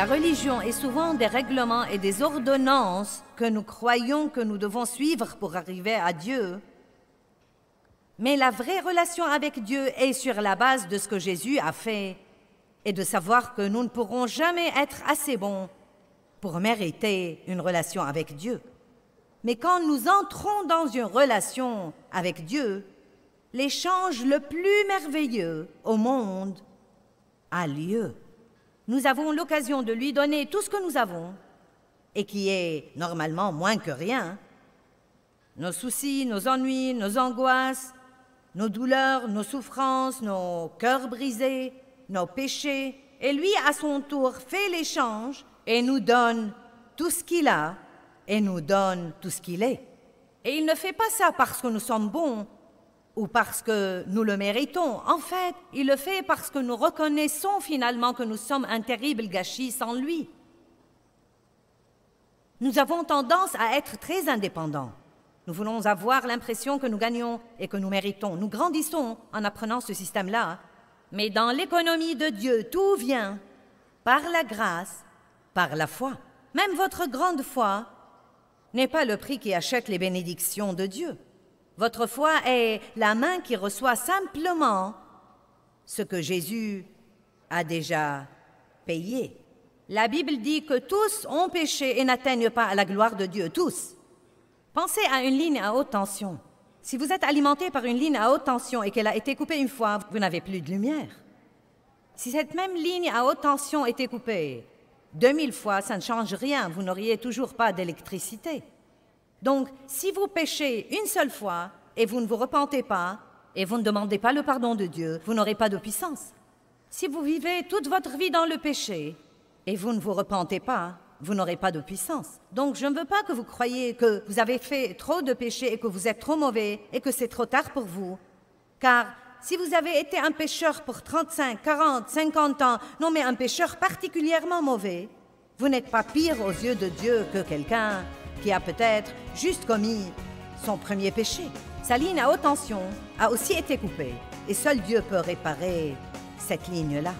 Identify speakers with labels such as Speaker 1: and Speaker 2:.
Speaker 1: La religion est souvent des règlements et des ordonnances que nous croyons que nous devons suivre pour arriver à Dieu. Mais la vraie relation avec Dieu est sur la base de ce que Jésus a fait et de savoir que nous ne pourrons jamais être assez bons pour mériter une relation avec Dieu. Mais quand nous entrons dans une relation avec Dieu, l'échange le plus merveilleux au monde a lieu. Nous avons l'occasion de lui donner tout ce que nous avons, et qui est normalement moins que rien. Nos soucis, nos ennuis, nos angoisses, nos douleurs, nos souffrances, nos cœurs brisés, nos péchés. Et lui, à son tour, fait l'échange et nous donne tout ce qu'il a et nous donne tout ce qu'il est. Et il ne fait pas ça parce que nous sommes bons ou parce que nous le méritons. En fait, il le fait parce que nous reconnaissons finalement que nous sommes un terrible gâchis sans lui. Nous avons tendance à être très indépendants. Nous voulons avoir l'impression que nous gagnons et que nous méritons. Nous grandissons en apprenant ce système-là. Mais dans l'économie de Dieu, tout vient par la grâce, par la foi. Même votre grande foi n'est pas le prix qui achète les bénédictions de Dieu. Votre foi est la main qui reçoit simplement ce que Jésus a déjà payé. La Bible dit que tous ont péché et n'atteignent pas à la gloire de Dieu, tous. Pensez à une ligne à haute tension. Si vous êtes alimenté par une ligne à haute tension et qu'elle a été coupée une fois, vous n'avez plus de lumière. Si cette même ligne à haute tension était coupée 2000 fois, ça ne change rien, vous n'auriez toujours pas d'électricité. Donc, si vous péchez une seule fois et vous ne vous repentez pas et vous ne demandez pas le pardon de Dieu, vous n'aurez pas de puissance. Si vous vivez toute votre vie dans le péché et vous ne vous repentez pas, vous n'aurez pas de puissance. Donc, je ne veux pas que vous croyiez que vous avez fait trop de péchés et que vous êtes trop mauvais et que c'est trop tard pour vous. Car si vous avez été un pécheur pour 35, 40, 50 ans, non mais un pécheur particulièrement mauvais, vous n'êtes pas pire aux yeux de Dieu que quelqu'un qui a peut-être juste commis son premier péché. Sa ligne à haute tension a aussi été coupée et seul Dieu peut réparer cette ligne-là.